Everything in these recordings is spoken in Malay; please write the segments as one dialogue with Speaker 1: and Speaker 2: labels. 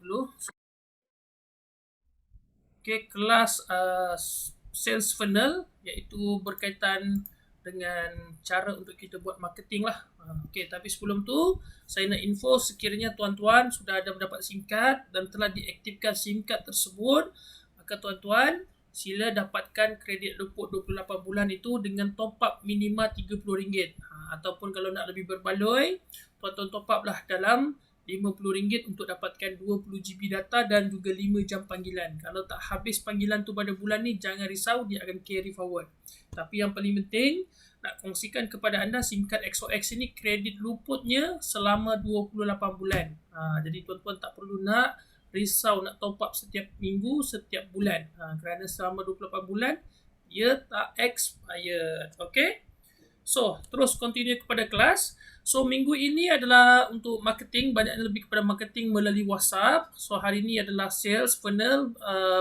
Speaker 1: dulu. Okay, kelas sales funnel iaitu berkaitan dengan cara untuk kita buat marketing lah. Okay, tapi sebelum tu saya nak info sekiranya tuan-tuan sudah ada mendapat SIM card dan telah diaktifkan SIM card tersebut, maka tuan-tuan sila dapatkan kredit luput 28 bulan itu dengan top up minimal RM30. Ataupun kalau nak lebih berbaloi, tuan-tuan top up lah dalam RM50 untuk dapatkan 20GB data dan juga 5 jam panggilan. Kalau tak habis panggilan tu pada bulan ni, jangan risau, dia akan carry forward. Tapi yang paling penting, nak kongsikan kepada anda SIM card XOX ini kredit luputnya selama 28 bulan. Jadi tuan-tuan tak perlu nak risau nak top up setiap minggu, setiap bulan. Kerana selama 28 bulan, dia tak expired. Okay? So, terus continue kepada kelas. So, minggu ini adalah untuk marketing, banyaknya lebih kepada marketing melalui WhatsApp. So, hari ini adalah sales funnel,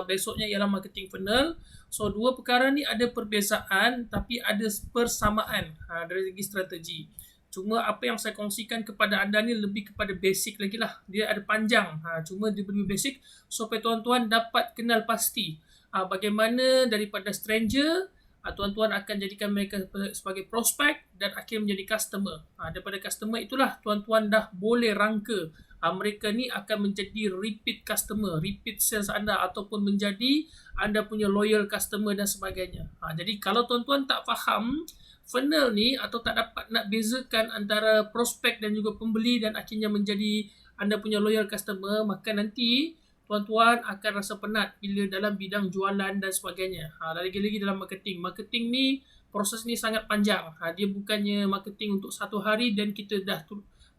Speaker 1: besoknya ialah marketing funnel. So, dua perkara ni ada perbezaan tapi ada persamaan dari segi strategi. Cuma apa yang saya kongsikan kepada anda ni lebih kepada basic lagi lah. Dia ada panjang, cuma dia lebih basic supaya tuan-tuan dapat kenal pasti bagaimana daripada stranger, tuan-tuan akan jadikan mereka sebagai prospek dan akhir menjadi customer. Daripada customer itulah tuan-tuan dah boleh rangka mereka ni akan menjadi repeat customer, repeat sales anda ataupun menjadi anda punya loyal customer dan sebagainya. Jadi kalau tuan-tuan tak faham funnel ni atau tak dapat nak bezakan antara prospek dan juga pembeli dan akhirnya menjadi anda punya loyal customer, maka nanti tuan-tuan akan rasa penat bila dalam bidang jualan dan sebagainya. Lagi-lagi dalam marketing. Marketing ni, proses ni sangat panjang. Dia bukannya marketing untuk satu hari dan kita dah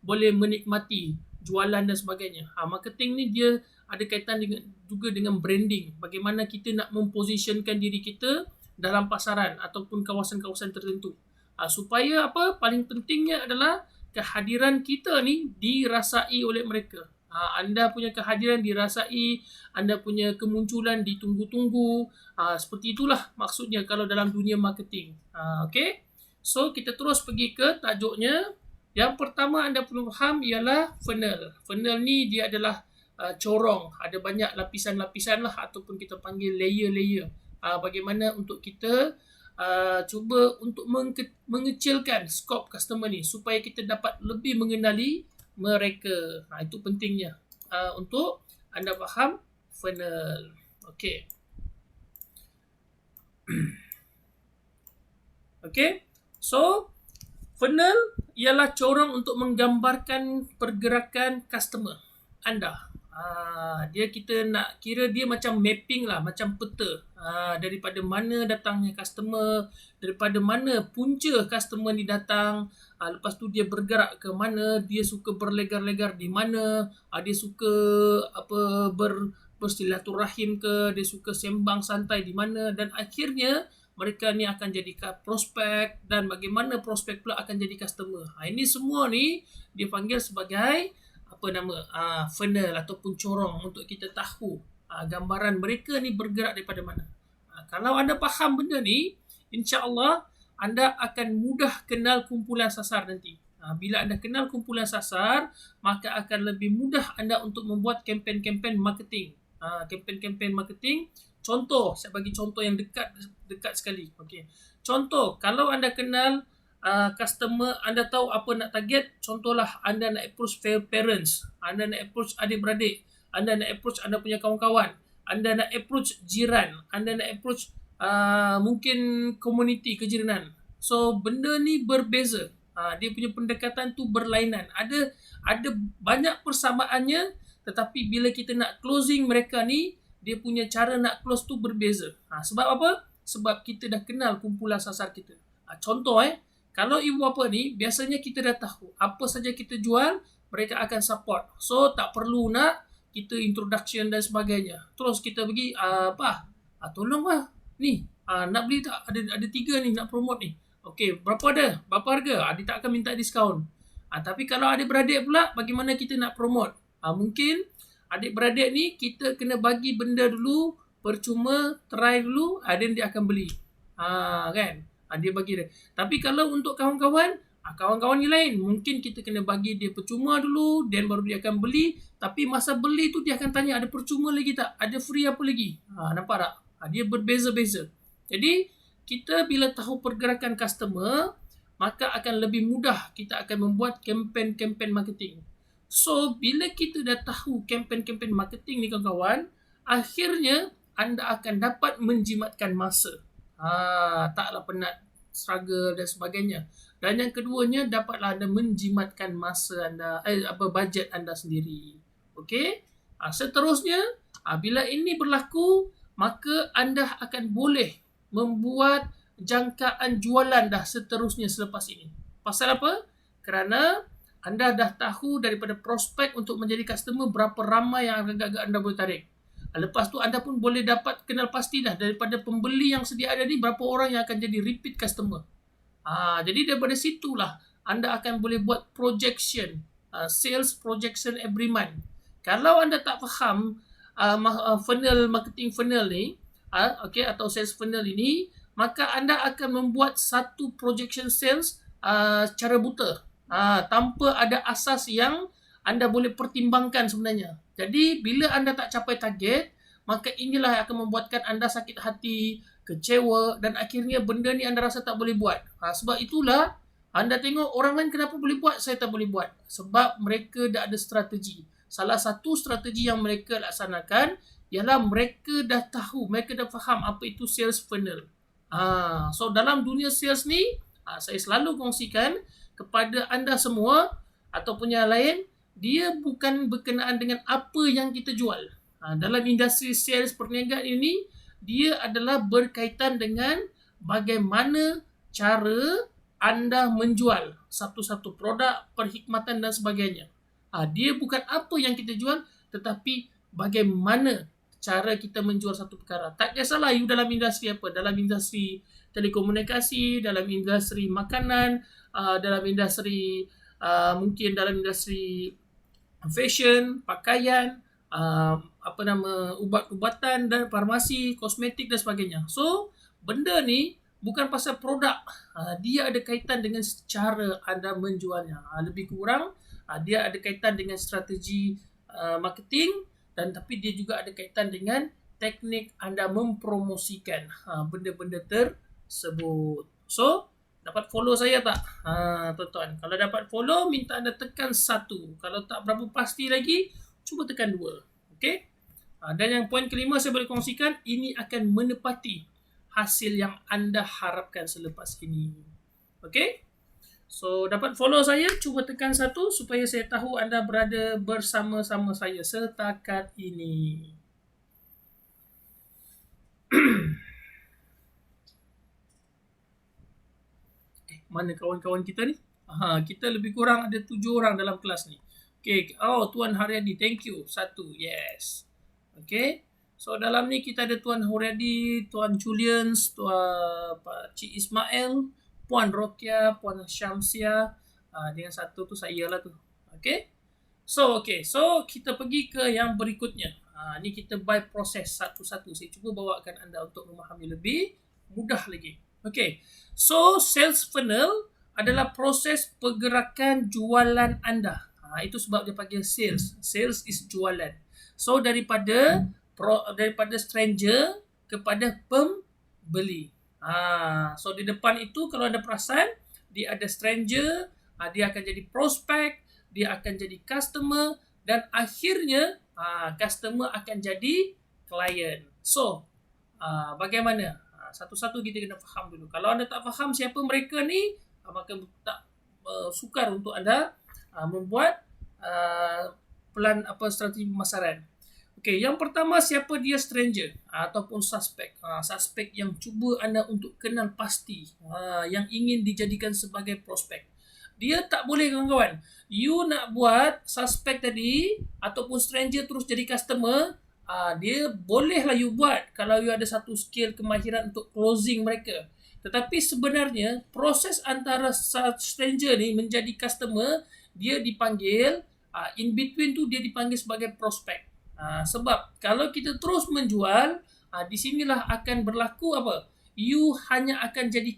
Speaker 1: boleh menikmati jualan dan sebagainya. Marketing ni dia ada kaitan juga dengan branding. Bagaimana kita nak mempositionkan diri kita dalam pasaran ataupun kawasan-kawasan tertentu. Supaya apa? Paling pentingnya adalah kehadiran kita ni dirasai oleh mereka. Anda punya kehadiran dirasai, anda punya kemunculan ditunggu-tunggu. Seperti itulah maksudnya kalau dalam dunia marketing. Okay? So, kita terus pergi ke tajuknya. Yang pertama anda perlu faham ialah funnel. Funnel ni dia adalah corong. Ada banyak lapisan-lapisan lah ataupun kita panggil layer-layer. Bagaimana untuk kita cuba untuk mengecilkan skop customer ni supaya kita dapat lebih mengenali mereka. Itu pentingnya untuk anda faham funnel. Okey. Okey. So, funnel ialah corong untuk menggambarkan pergerakan customer anda. Dia kita nak kira dia macam mapping lah, macam peta. Daripada mana datangnya customer, daripada mana punca customer ni datang, lepas tu dia bergerak ke mana, dia suka berlegar-legar di mana, dia suka bersilaturahim ke, dia suka sembang santai di mana, dan akhirnya mereka ni akan jadi prospek dan bagaimana prospek pula akan jadi customer. Ini semua ni dia panggil sebagai funnel ataupun corong untuk kita tahu gambaran mereka ni bergerak daripada mana. Kalau anda faham benda ni, insya-Allah anda akan mudah kenal kumpulan sasar nanti. Bila anda kenal kumpulan sasar, maka akan lebih mudah anda untuk membuat kempen-kempen marketing. Kempen-kempen marketing. Contoh, saya bagi contoh yang dekat sekali. Okey. Contoh, kalau anda kenal customer, anda tahu apa nak target. Contohlah anda nak approach parents, anda nak approach adik-beradik, anda nak approach anda punya kawan-kawan, anda nak approach jiran, anda nak approach mungkin komuniti kejiranan. So benda ni berbeza. Dia punya pendekatan tu berlainan. Ada banyak persamaannya, tetapi bila kita nak closing mereka ni, dia punya cara nak close tu berbeza. Sebab apa? Sebab kita dah kenal kumpulan sasar kita. Contoh kalau ibu bapa ni, biasanya kita dah tahu apa saja kita jual, mereka akan support. So, tak perlu nak kita introduction dan sebagainya. Terus kita pergi, tolonglah. Ni, nak beli tak? Ada 3 ni nak promote ni. Okey, berapa ada? Berapa harga? Dia tak akan minta diskaun. Tapi kalau adik-beradik pula, bagaimana kita nak promote? Mungkin adik-beradik ni, kita kena bagi benda dulu, percuma, try dulu, dan dia akan beli. Kan? Dia bagi dia. Tapi kalau untuk kawan-kawan, Kawan-kawan yang lain mungkin kita kena bagi dia percuma dulu, dan baru dia akan beli. Tapi masa beli tu dia akan tanya ada percuma lagi tak, ada free apa lagi. Nampak tak? Dia berbeza-beza. Jadi kita bila tahu pergerakan customer, maka akan lebih mudah kita akan membuat kempen-kempen marketing. So bila kita dah tahu kempen-kempen marketing ni kawan-kawan, akhirnya anda akan dapat menjimatkan masa. Taklah penat, struggle dan sebagainya. Dan yang keduanya, dapatlah anda menjimatkan masa anda, bajet anda sendiri. Okey? Seterusnya, bila ini berlaku, maka anda akan boleh membuat jangkaan jualan dah seterusnya selepas ini. Pasal apa? Kerana anda dah tahu daripada prospek untuk menjadi customer berapa ramai yang agak-agak anda boleh tarik. Lepas tu anda pun boleh dapat kenal pasti dah daripada pembeli yang sedia ada ni, berapa orang yang akan jadi repeat customer. Jadi daripada situlah anda akan boleh buat projection, sales projection every month. Kalau anda tak faham funnel, marketing funnel ni, atau sales funnel ini, maka anda akan membuat satu projection sales secara buta, tanpa ada asas yang anda boleh pertimbangkan sebenarnya. Jadi bila anda tak capai target, maka inilah yang akan membuatkan anda sakit hati, kecewa, dan akhirnya benda ni anda rasa tak boleh buat. Sebab itulah anda tengok orang lain kenapa boleh buat, saya tak boleh buat. Sebab mereka dah ada strategi. Salah satu strategi yang mereka laksanakan ialah mereka dah tahu, mereka dah faham apa itu sales funnel. So dalam dunia sales ni, saya selalu kongsikan kepada anda semua ataupun yang lain, dia bukan berkenaan dengan apa yang kita jual. Dalam industri sales perniagaan ini, dia adalah berkaitan dengan bagaimana cara anda menjual satu-satu produk, perkhidmatan dan sebagainya. Dia bukan apa yang kita jual, tetapi bagaimana cara kita menjual satu perkara. Tak kisahlah you dalam industri apa, dalam industri telekomunikasi, dalam industri makanan, dalam industri mungkin dalam industri fashion, pakaian, ubat-ubatan dan farmasi, kosmetik dan sebagainya. So, benda ni bukan pasal produk. Dia ada kaitan dengan cara anda menjualnya. Lebih kurang, dia ada kaitan dengan strategi marketing, dan tapi dia juga ada kaitan dengan teknik anda mempromosikan benda-benda tersebut. So, dapat follow saya tak? Tuan-tuan. Kalau dapat follow, minta anda tekan 1. Kalau tak berapa pasti lagi, cuba tekan 2. Okey? Dan yang poin kelima saya boleh kongsikan, ini akan menepati hasil yang anda harapkan selepas ini. Okey? So, dapat follow saya, cuba tekan 1 supaya saya tahu anda berada bersama-sama saya setakat ini. Mana kawan-kawan kita ni? Kita lebih kurang ada 7 orang dalam kelas ni. Okay. Tuan Haryadi, thank you. 1, yes. Okay. So dalam ni kita ada Tuan Haryadi, Tuan Julians, Tuan Pak Cik Ismail, Puan Rokia, Puan Syamsia, dengan 1 tu saya lah tu. Okay. So kita pergi ke yang berikutnya. Ni kita by proses satu-satu. Saya cuba bawakan anda untuk memahami lebih mudah lagi. Okay. So sales funnel adalah proses pergerakan jualan anda. Itu sebab dia panggil sales. Sales is jualan. So daripada stranger kepada pembeli. So di depan itu kalau anda perasan, dia ada stranger, dia akan jadi prospek, dia akan jadi customer, dan akhirnya customer akan jadi client. So bagaimana? Satu-satu kita kena faham dulu. Kalau anda tak faham siapa mereka ni, maka tak sukar untuk anda membuat strategi pemasaran. Okey, yang pertama, siapa dia stranger ataupun suspek. Suspek yang cuba anda untuk kenal pasti, yang ingin dijadikan sebagai prospek. Dia tak boleh kawan-kawan. You nak buat suspek tadi ataupun stranger terus jadi customer, dia bolehlah you buat kalau you ada satu skill kemahiran untuk closing mereka. Tetapi sebenarnya proses antara stranger ni menjadi customer, dia dipanggil in between tu dia dipanggil sebagai prospek. Sebab kalau kita terus menjual, di sinilah akan berlaku apa? You hanya akan jadi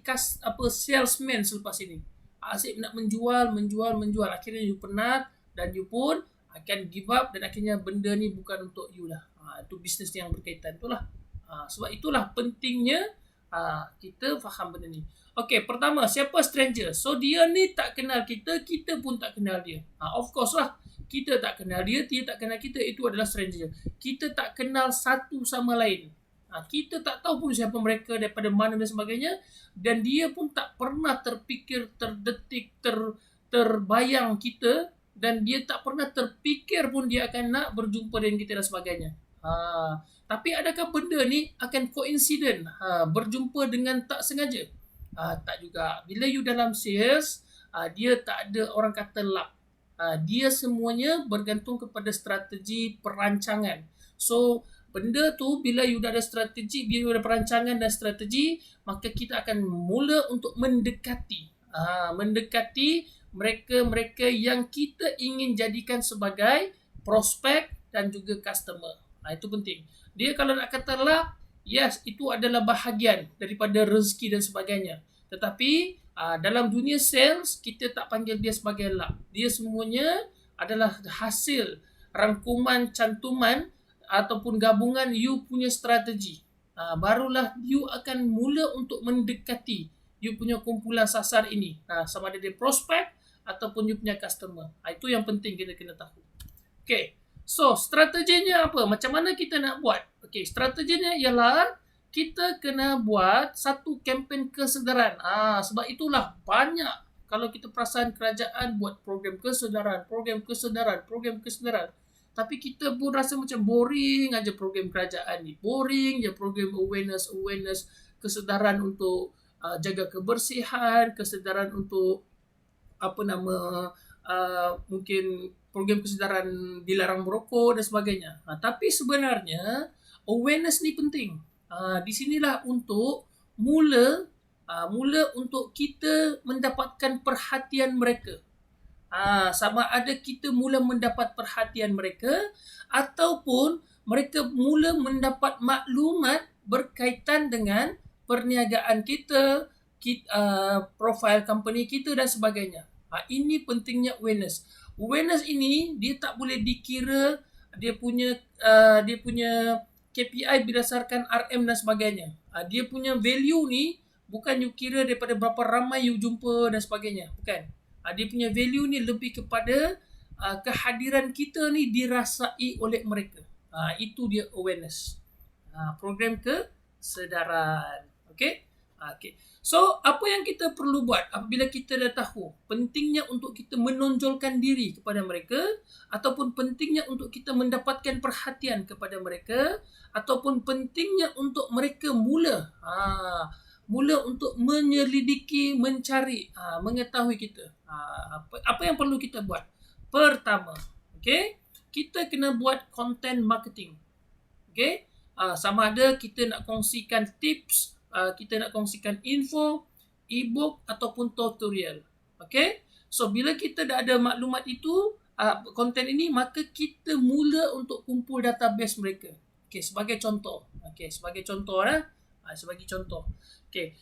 Speaker 1: salesman selepas ini. asyik nak menjual. Akhirnya you penat dan you pun akan give up dan akhirnya benda ni bukan untuk you lah. Itu bisnes yang berkaitan tu lah. Sebab itulah pentingnya kita faham benda ni. Okey, pertama, siapa stranger? So, dia ni tak kenal kita, kita pun tak kenal dia. Of course lah, kita tak kenal dia tak kenal kita, itu adalah stranger. Kita tak kenal satu sama lain. Kita tak tahu pun siapa mereka, daripada mana dan sebagainya, dan dia pun tak pernah terfikir, terdetik, terbayang kita, dan dia tak pernah terfikir pun dia akan nak berjumpa dengan kita dan sebagainya. Tapi adakah benda ni akan coincident, berjumpa dengan tak sengaja? Tak juga. Bila you dalam sales, dia tak ada orang kata luck. Dia semuanya bergantung kepada strategi perancangan. So, benda tu bila you dah ada strategi, bila you ada perancangan dan strategi, maka kita akan mula untuk mendekati mereka-mereka yang kita ingin jadikan sebagai prospek dan juga customer. Itu penting. Dia kalau nak kata luck, yes, itu adalah bahagian daripada rezeki dan sebagainya. Tetapi dalam dunia sales, kita tak panggil dia sebagai luck. Dia semuanya adalah hasil rangkuman, cantuman ataupun gabungan you punya strategi. Barulah you akan mula untuk mendekati you punya kumpulan sasar ini. Sama ada dia prospek ataupun you punya customer. Itu yang penting kita kena tahu. Okay. So, strateginya apa? Macam mana kita nak buat? Okay, strateginya ialah kita kena buat satu kempen kesedaran. Sebab itulah banyak kalau kita perasan kerajaan buat program kesedaran. Tapi kita pun rasa macam boring aja program kerajaan ni. Boring je program awareness, kesedaran untuk jaga kebersihan, kesedaran untuk mungkin program kesedaran dilarang merokok dan sebagainya. Tapi sebenarnya awareness ni penting. Di sinilah untuk mula untuk kita mendapatkan perhatian mereka. Sama ada kita mula mendapat perhatian mereka ataupun mereka mula mendapat maklumat berkaitan dengan perniagaan kita, profil company kita dan sebagainya. Ini pentingnya awareness. Awareness ini dia tak boleh dikira dia punya KPI berdasarkan RM dan sebagainya. Dia punya value ni bukan you kira daripada berapa ramai you jumpa dan sebagainya. Bukan. Dia punya value ni lebih kepada kehadiran kita ni dirasai oleh mereka. Itu dia awareness. Program kesedaran. Okay? Okay. So, apa yang kita perlu buat apabila kita dah tahu pentingnya untuk kita menonjolkan diri kepada mereka ataupun pentingnya untuk kita mendapatkan perhatian kepada mereka ataupun pentingnya untuk mereka mula untuk menyelidiki, mencari, mengetahui kita. Apa yang perlu kita buat? Pertama, okay, kita kena buat content marketing. Okay? Sama ada kita nak kongsikan tips, kita nak kongsikan info, e-book ataupun tutorial. Okay? So, bila kita dah ada maklumat itu, konten ini, maka kita mula untuk kumpul database mereka. Okay, sebagai contoh. Okay, sebagai contoh. Sebagai contoh. Okay.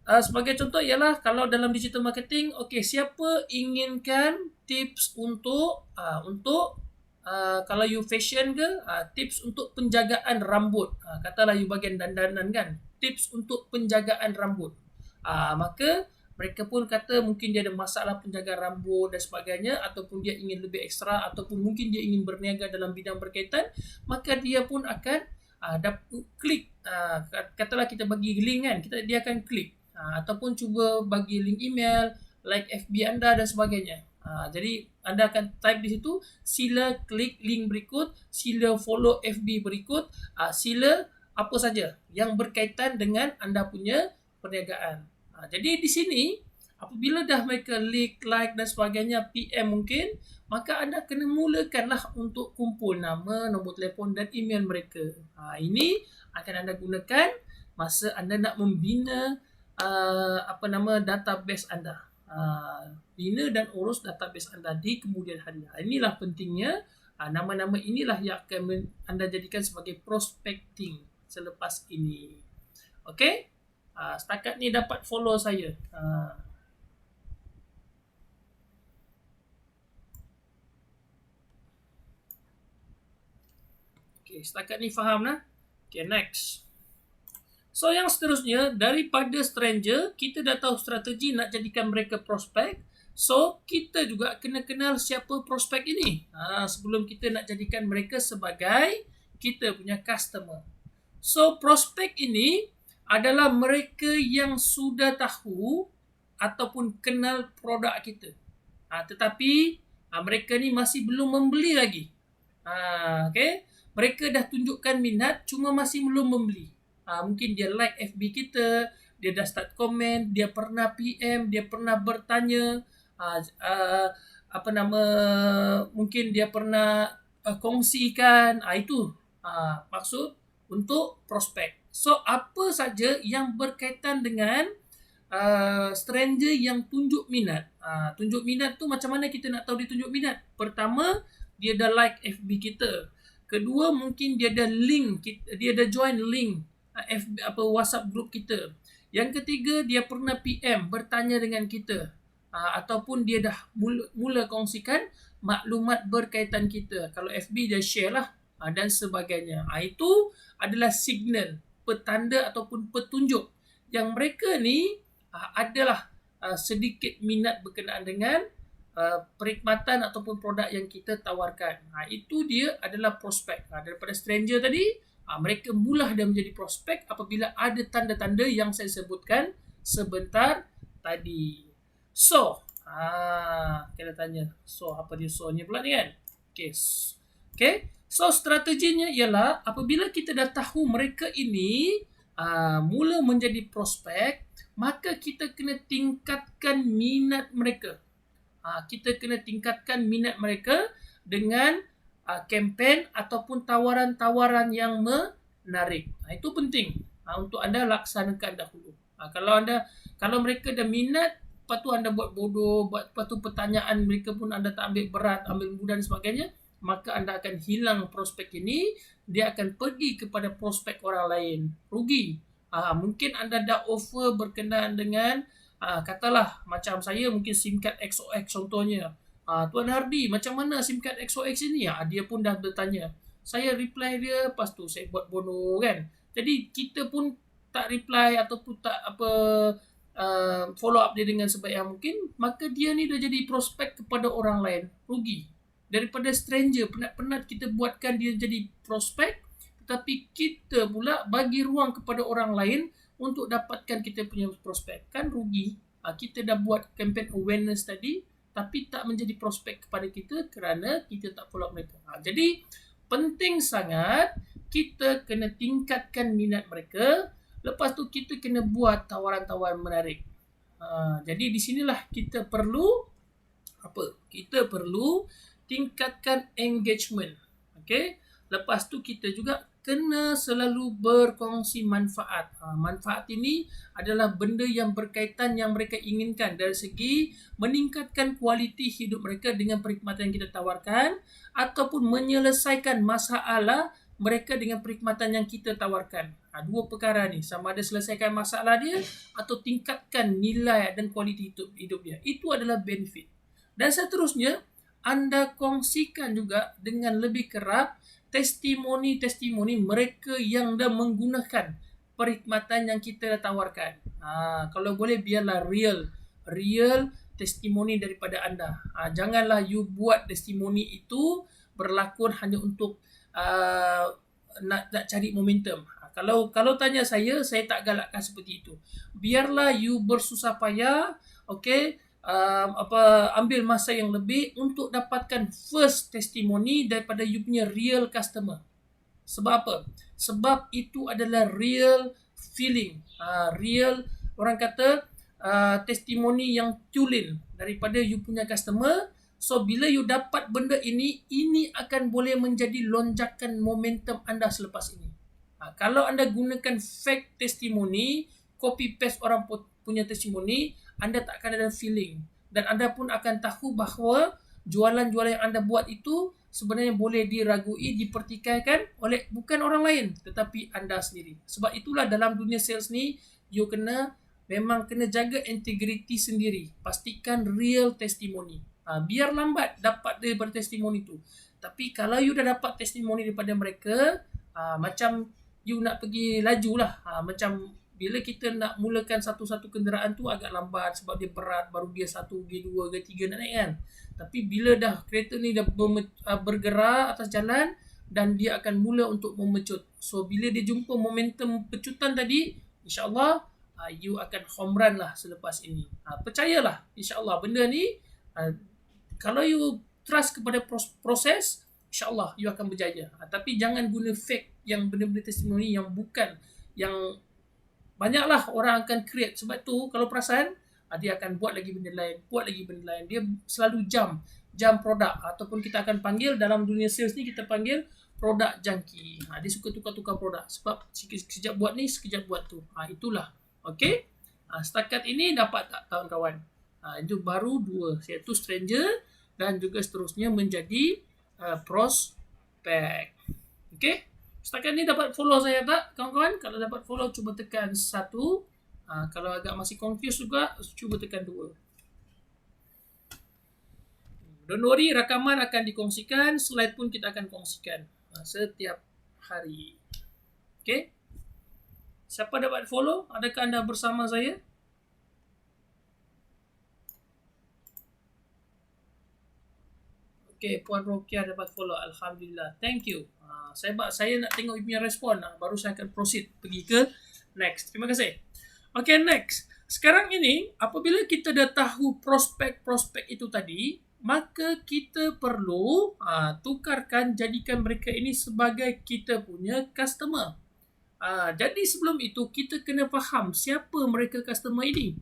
Speaker 1: Sebagai contoh ialah kalau dalam digital marketing, okay, siapa inginkan tips untuk kalau you fashion ke, tips untuk penjagaan rambut. Katalah you bagian dandanan kan, tips untuk penjagaan rambut. Maka mereka pun kata mungkin dia ada masalah penjagaan rambut dan sebagainya, ataupun dia ingin lebih ekstra, ataupun mungkin dia ingin berniaga dalam bidang berkaitan, maka dia pun akan klik. Katalah kita bagi link kan, dia akan klik. Ataupun cuba bagi link email, like FB anda dan sebagainya. Jadi anda akan type di situ, sila klik link berikut, sila follow FB berikut, sila apa saja yang berkaitan dengan anda punya perniagaan. Jadi di sini apabila dah mereka like dan sebagainya, PM mungkin, maka anda kena mulakanlah untuk kumpul nama, nombor telefon dan email mereka. Ini akan anda gunakan masa anda nak membina database anda. Bina dan urus database anda di kemudian hari. Inilah pentingnya. Nama-nama inilah yang akan anda jadikan sebagai prospecting selepas ini. Okey? Setakat ni dapat follow saya. Okay, setakat ni faham lah. Okay, next. So yang seterusnya, daripada stranger, kita dah tahu strategi nak jadikan mereka prospek. So kita juga kena kenal siapa prospek ini sebelum kita nak jadikan mereka sebagai kita punya customer. So prospek ini adalah mereka yang sudah tahu ataupun kenal produk kita. Tetapi mereka ni masih belum membeli lagi. Okay? Mereka dah tunjukkan minat, cuma masih belum membeli. Mungkin dia like FB kita, dia dah start komen, dia pernah PM, dia pernah bertanya, mungkin dia pernah kongsikan. Itu maksud untuk prospek. So apa saja yang berkaitan dengan stranger yang tunjuk minat. Tunjuk minat tu macam mana kita nak tahu dia tunjuk minat? Pertama, dia dah like FB kita. Kedua, mungkin dia dah link, dia dah join link WhatsApp group kita. Yang ketiga, dia pernah PM bertanya dengan kita, ataupun dia dah mula kongsikan maklumat berkaitan kita. Kalau FB dia share lah, dan sebagainya. Itu adalah signal, petanda ataupun petunjuk yang mereka ni adalah sedikit minat berkenaan dengan perkhidmatan ataupun produk yang kita tawarkan. Itu dia adalah prospek. Daripada stranger tadi, mereka mula dah menjadi prospek apabila ada tanda-tanda yang saya sebutkan sebentar tadi. So, kita tanya, so apa dia so-nya pula ni kan? Okay. So, strateginya ialah apabila kita dah tahu mereka ini mula menjadi prospek, maka kita kena tingkatkan minat mereka. Kita kena tingkatkan minat mereka dengan kempen ataupun tawaran-tawaran yang menarik. Itu penting untuk anda laksanakan dahulu. Kalau mereka dah minat, lepas tu anda buat bodoh, lepas tu pertanyaan mereka pun anda tak ambil berat, ambil mudah dan sebagainya, maka anda akan hilang prospek ini, dia akan pergi kepada prospek orang lain. Rugi. Mungkin anda dah offer berkenaan dengan katalah macam saya mungkin SIM card XOX contohnya. Tuan Hardi, macam mana SIM card XOX ini? Dia pun dah bertanya. Saya reply dia, lepas tu saya buat bodoh kan. Jadi kita pun tak reply ataupun tak follow up dia dengan sebaik yang mungkin, maka dia ni dah jadi prospek kepada orang lain. Rugi. Daripada stranger, penat-penat kita buatkan dia jadi prospek, tetapi kita pula bagi ruang kepada orang lain untuk dapatkan kita punya prospek. Kan rugi. Kita dah buat campaign awareness tadi, tapi tak menjadi prospek kepada kita kerana kita tak follow up mereka. Jadi penting sangat kita kena tingkatkan minat mereka. Lepas tu kita kena buat tawaran-tawaran menarik. Jadi di sinilah kita perlu Kita perlu tingkatkan engagement. Okay? Lepas tu kita juga kena selalu berkongsi manfaat. Manfaat ini adalah benda yang berkaitan yang mereka inginkan dari segi meningkatkan kualiti hidup mereka dengan perkhidmatan yang kita tawarkan ataupun menyelesaikan masalah mereka dengan perkhidmatan yang kita tawarkan. Dua perkara ni, sama ada selesaikan masalah dia atau tingkatkan nilai dan kualiti hidup dia. Itu adalah benefit. Dan seterusnya, anda kongsikan juga dengan lebih kerap testimoni-testimoni mereka yang dah menggunakan perkhidmatan yang kita dah tawarkan. Kalau boleh biarlah real testimoni daripada anda. Janganlah you buat testimoni itu berlakon hanya untuk nak cari momentum. Kalau tanya saya tak galakkan seperti itu. Biarlah you bersusah payah, okay, ambil masa yang lebih untuk dapatkan first testimoni daripada you punya real customer. Sebab apa? Sebab itu adalah real feeling, real, orang kata testimoni yang tulen daripada you punya customer. So bila you dapat benda ini akan boleh menjadi lonjakan momentum anda selepas ini. Kalau anda gunakan fake testimoni, copy paste orang punya testimoni, anda tak akan ada feeling. Dan anda pun akan tahu bahawa jualan-jualan yang anda buat itu sebenarnya boleh diragui, dipertikaikan oleh bukan orang lain, tetapi anda sendiri. Sebab itulah dalam dunia sales ni, you memang kena jaga integriti sendiri. Pastikan real testimoni. Biar lambat dapat daripada testimoni itu. Tapi kalau you dah dapat testimoni daripada mereka, macam you nak pergi laju lah. Macam bila kita nak mulakan satu-satu kenderaan tu agak lambat sebab dia berat, baru gear 1, gear 2, gear 3 nak naik kan. Tapi bila dah kereta ni dah bergerak atas jalan dan dia akan mula untuk memecut. So bila dia jumpa momentum pecutan tadi, insya-Allah you akan home run lah selepas ini. Percayalah, insya-Allah benda ni kalau you trust kepada proses, insya-Allah you akan berjaya. Tapi jangan guna fake yang benda-benda testimoni yang bukan, yang banyaklah orang akan create. Sebab tu kalau perasan, dia akan buat lagi benda lain, dia selalu jam produk, ataupun kita akan panggil dalam dunia sales ni, kita panggil produk junkie. Dia suka tukar-tukar produk sebab sekejap buat ni, sekejap buat tu. Itulah. Okey, setakat ini dapat tak kawan-kawan? Itu baru 2, iaitu stranger dan juga seterusnya menjadi prospek. Okey, setakat ni dapat follow saya tak kawan-kawan? Kalau dapat follow, cuba tekan 1. Kalau agak masih confused juga, cuba tekan 2. Don't worry, rakaman akan dikongsikan, slide pun kita akan kongsikan setiap hari. Okey, siapa dapat follow? Adakah anda bersama saya? Okay, Puan Rokia dapat follow. Alhamdulillah. Thank you. Saya nak tengok you punya respon. Baru saya akan proceed pergi ke next. Terima kasih. Okay, next. Sekarang ini, apabila kita dah tahu prospek-prospek itu tadi, maka kita perlu tukarkan, jadikan mereka ini sebagai kita punya customer. Jadi sebelum itu, kita kena faham siapa mereka customer ini.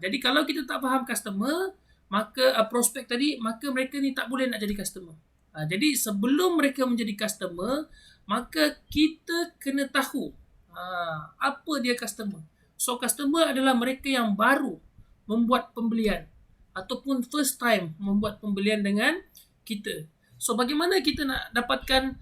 Speaker 1: Jadi kalau kita tak faham customer, maka prospek tadi, maka mereka ni tak boleh nak jadi customer. Jadi sebelum mereka menjadi customer, maka kita kena tahu apa dia customer. So customer adalah mereka yang baru membuat pembelian ataupun first time membuat pembelian dengan kita. So bagaimana kita nak dapatkan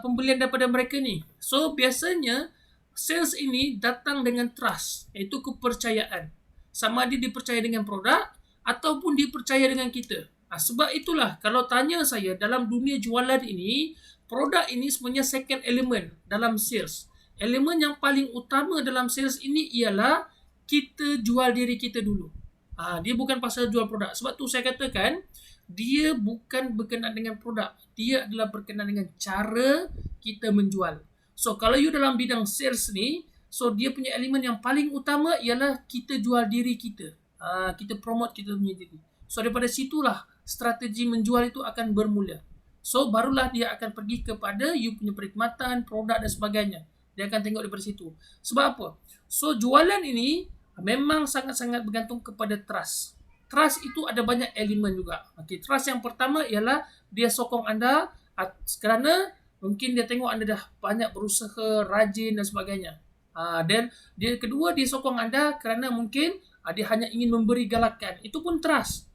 Speaker 1: pembelian daripada mereka ni? So biasanya sales ini datang dengan trust, iaitu kepercayaan. Sama ada dipercaya dengan produk ataupun dipercaya dengan kita. Sebab itulah kalau tanya saya, dalam dunia jualan ini, produk ini sebenarnya second element dalam sales. Elemen yang paling utama dalam sales ini ialah kita jual diri kita dulu. Dia bukan pasal jual produk. Sebab tu saya katakan, dia bukan berkenaan dengan produk. Dia adalah berkenaan dengan cara kita menjual. So kalau you dalam bidang sales ni, so dia punya elemen yang paling utama ialah kita jual diri kita. Kita promote kita punya diri. So daripada situlah strategi menjual itu akan bermula. So barulah dia akan pergi kepada you punya perkhidmatan, produk dan sebagainya. Dia akan tengok daripada situ. Sebab apa? So jualan ini memang sangat-sangat bergantung kepada trust. Trust itu ada banyak elemen juga. Okay, trust yang pertama ialah dia sokong anda kerana mungkin dia tengok anda dah banyak berusaha, rajin dan sebagainya. Dan dia kedua, dia sokong anda kerana mungkin dia hanya ingin memberi galakan. Itu pun trust.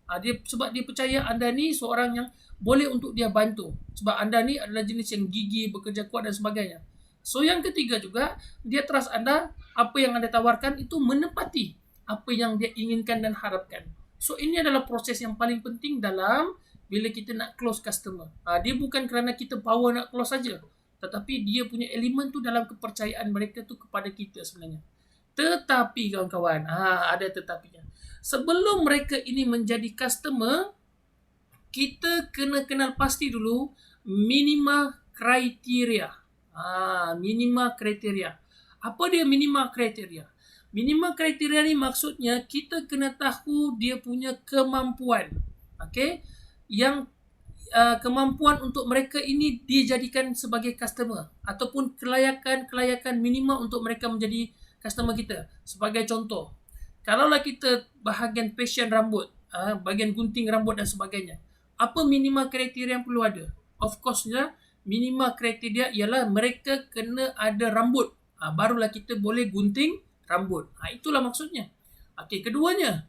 Speaker 1: Sebab dia percaya anda ni seorang yang boleh untuk dia bantu. Sebab anda ni adalah jenis yang gigih, bekerja kuat dan sebagainya. So yang ketiga juga, dia trust anda, apa yang anda tawarkan itu menepati apa yang dia inginkan dan harapkan. So ini adalah proses yang paling penting dalam bila kita nak close customer. Dia bukan kerana kita power nak close saja, tetapi dia punya elemen tu dalam kepercayaan mereka tu kepada kita sebenarnya. Tetapi kawan-kawan, ada tetapinya. Sebelum mereka ini menjadi customer, kita kena kenal pasti dulu minima kriteria. Minima kriteria. Apa dia minima kriteria? Minima kriteria ni maksudnya kita kena tahu dia punya kemampuan. Okay? Yang kemampuan untuk mereka ini dijadikan sebagai customer ataupun kelayakan minima untuk mereka menjadi customer kita. Sebagai contoh, kalaulah kita bahagian fashion rambut, bahagian gunting rambut dan sebagainya, apa minima kriteria yang perlu ada? Of course, minima kriteria ialah mereka kena ada rambut. Barulah kita boleh gunting rambut. Itulah maksudnya. Okey, keduanya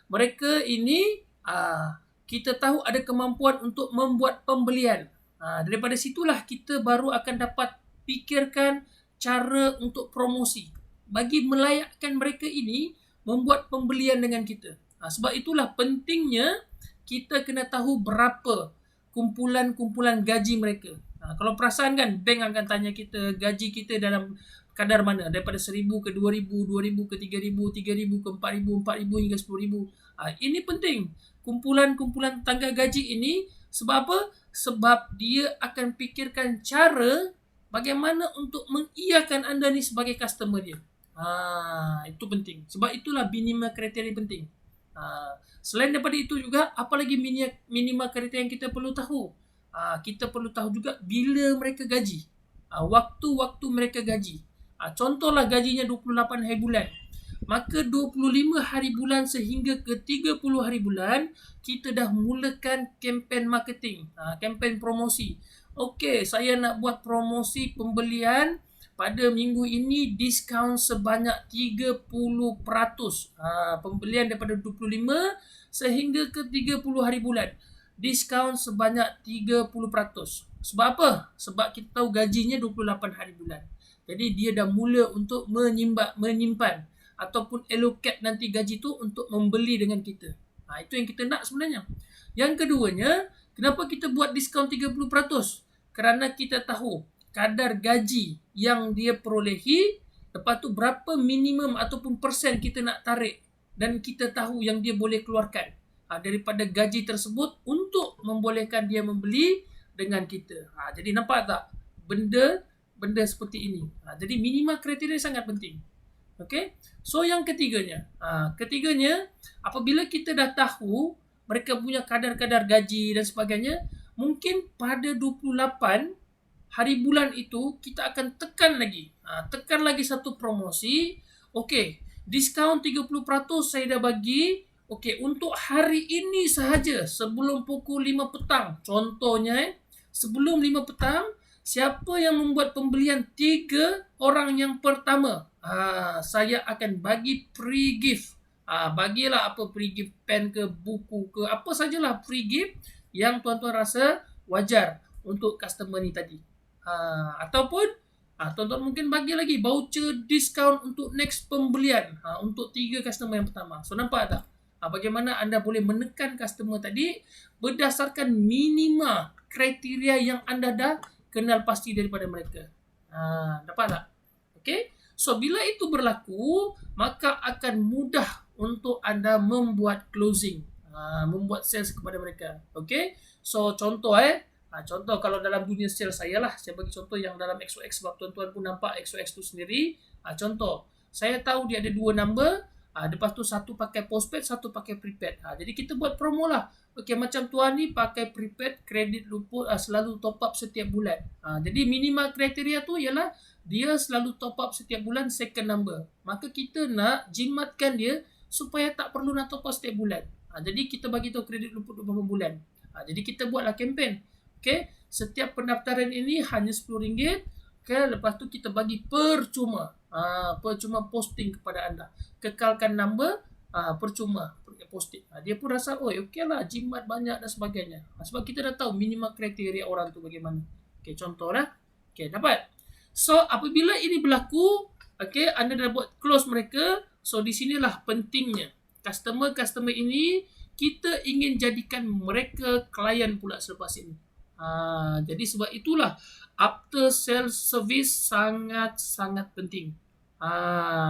Speaker 1: mereka ini kita tahu ada kemampuan untuk membuat pembelian. Daripada situlah kita baru akan dapat fikirkan cara untuk promosi bagi melayakkan mereka ini membuat pembelian dengan kita. Sebab itulah pentingnya kita kena tahu berapa kumpulan gaji mereka. Kalau perasan kan, bank akan tanya kita gaji kita dalam kadar mana, daripada 1,000 ke 2,000, 2,000 ke 3,000, 3,000 ke 4,000, 4,000 hingga 10,000. Ini penting. Kumpulan tangga gaji ini sebab apa? Sebab dia akan fikirkan cara bagaimana untuk mengiyakan anda ni sebagai customer dia. Itu penting. Sebab itulah minima kriteria penting. Selain daripada itu juga, apa lagi minima kriteria yang kita perlu tahu? Kita perlu tahu juga bila mereka gaji. Waktu-waktu mereka gaji. Contohlah gajinya 28 hari bulan. Maka 25 hari bulan sehingga ke 30 hari bulan, kita dah mulakan kempen marketing, kempen promosi. Okey, saya nak buat promosi pembelian pada minggu ini, diskaun sebanyak 30%. Pembelian daripada 25 sehingga ke 30 hari bulan, diskaun sebanyak 30%. Sebab apa? Sebab kita tahu gajinya 28 hari bulan. Jadi dia dah mula untuk menyimpan ataupun allocate nanti gaji tu untuk membeli dengan kita. Itu yang kita nak sebenarnya. Yang keduanya, kenapa kita buat diskaun 30%? Kerana kita tahu kadar gaji yang dia perolehi, lepas tu berapa minimum ataupun persen kita nak tarik, dan kita tahu yang dia boleh keluarkan daripada gaji tersebut untuk membolehkan dia membeli dengan kita. Jadi nampak tak benda seperti ini? Jadi minima kriteria sangat penting. Okey. So yang ketiganya, apabila kita dah tahu mereka punya kadar-kadar gaji dan sebagainya, mungkin pada 28 hari bulan itu kita akan tekan lagi satu promosi. Okey, diskaun 30% saya dah bagi. Okey, untuk hari ini sahaja sebelum pukul 5 petang. Contohnya, sebelum 5 petang, siapa yang membuat pembelian 3 orang yang pertama, saya akan bagi free gift. Bagilah apa free gift, pen ke, buku ke, apa sajalah free gift yang tuan-tuan rasa wajar untuk customer ni tadi. Ataupun tuan-tuan mungkin bagi lagi voucher diskaun untuk next pembelian untuk 3 customer yang pertama. So nampak tak bagaimana anda boleh menekan customer tadi berdasarkan minima kriteria yang anda dah kenal pasti daripada mereka. Dapat tak? Okay? So bila itu berlaku, maka akan mudah untuk anda membuat closing, membuat sales kepada mereka. Okay? So contoh contoh kalau dalam dunia sales saya bagi contoh yang dalam XOX, sebab tuan-tuan pun nampak XOX tu sendiri. Contoh, saya tahu dia ada 2 number, lepas tu satu pakai postpaid, satu pakai prepaid. Jadi kita buat promo lah. Okey, macam tuan ni pakai prepaid, kredit luput, selalu top up setiap bulan. Jadi minima kriteria tu ialah dia selalu top up setiap bulan second number. Maka kita nak jimatkan dia supaya tak perlu nak top up setiap bulan. Jadi kita bagi tahu kredit luput 20 bulan. Jadi kita buatlah kempen. Okey, setiap pendaftaran ini hanya RM10. Okay, lepas tu kita bagi percuma. Percuma posting kepada anda. Kekalkan number, percuma posting. Dia pun rasa, okey lah, jimat banyak dan sebagainya. Sebab kita dah tahu minima kriteria orang tu bagaimana. Okey, contoh lah. Okey, dapat. So, apabila ini berlaku, okey, anda dah buat close mereka. So, di sinilah pentingnya. Customer ini, kita ingin jadikan mereka klien pula selepas ini. Jadi sebab itulah after sales service sangat-sangat penting.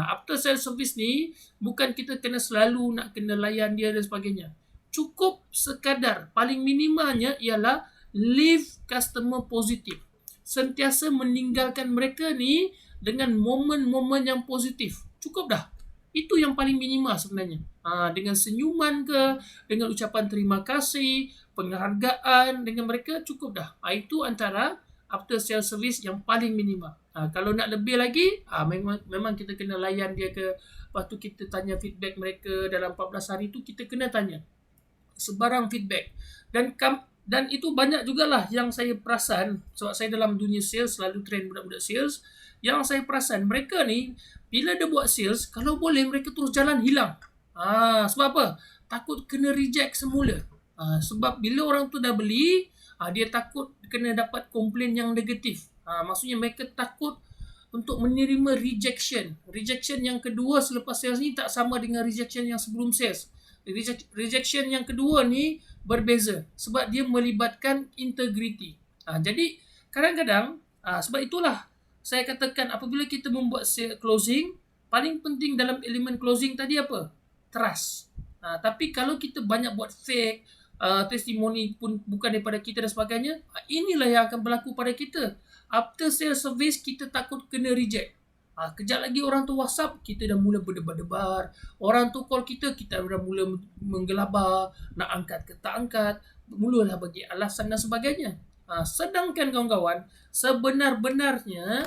Speaker 1: After sales service ni bukan kita selalu nak kena layan dia dan sebagainya. Cukup sekadar, paling minimanya ialah leave customer positif. Sentiasa meninggalkan mereka ni dengan momen-momen yang positif. Cukup dah. Itu yang paling minima sebenarnya. Dengan senyuman ke, dengan ucapan terima kasih, penghargaan dengan mereka, cukup dah. Itu antara after sales service yang paling minima. Kalau nak lebih lagi, memang kita kena layan dia ke. Lepas tu kita tanya feedback mereka dalam 14 hari tu, kita kena tanya sebarang feedback. Dan itu banyak jugalah yang saya perasan, sebab saya dalam dunia sales selalu train budak-budak sales. Yang saya perasan, mereka ni bila dia buat sales, kalau boleh mereka terus jalan hilang. Sebab apa? Takut kena reject semula. Sebab bila orang tu dah beli, dia takut kena dapat komplain yang negatif. Maksudnya mereka takut untuk menerima rejection. Rejection yang kedua selepas sales ni tak sama dengan rejection yang sebelum sales. Rejection yang kedua ni berbeza sebab dia melibatkan integriti. Jadi kadang-kadang sebab itulah saya katakan apabila kita membuat closing, paling penting dalam elemen closing tadi apa? Trust. Tapi kalau kita banyak buat fake, testimoni pun bukan daripada kita dan sebagainya, inilah yang akan berlaku pada kita. After sales service, kita takut kena reject. Kejap lagi orang tu WhatsApp, kita dah mula berdebar-debar. Orang tu call kita, kita dah mula menggelabar, nak angkat ke tak angkat, mulalah bagi alasan dan sebagainya. Sedangkan kawan-kawan, sebenar-benarnya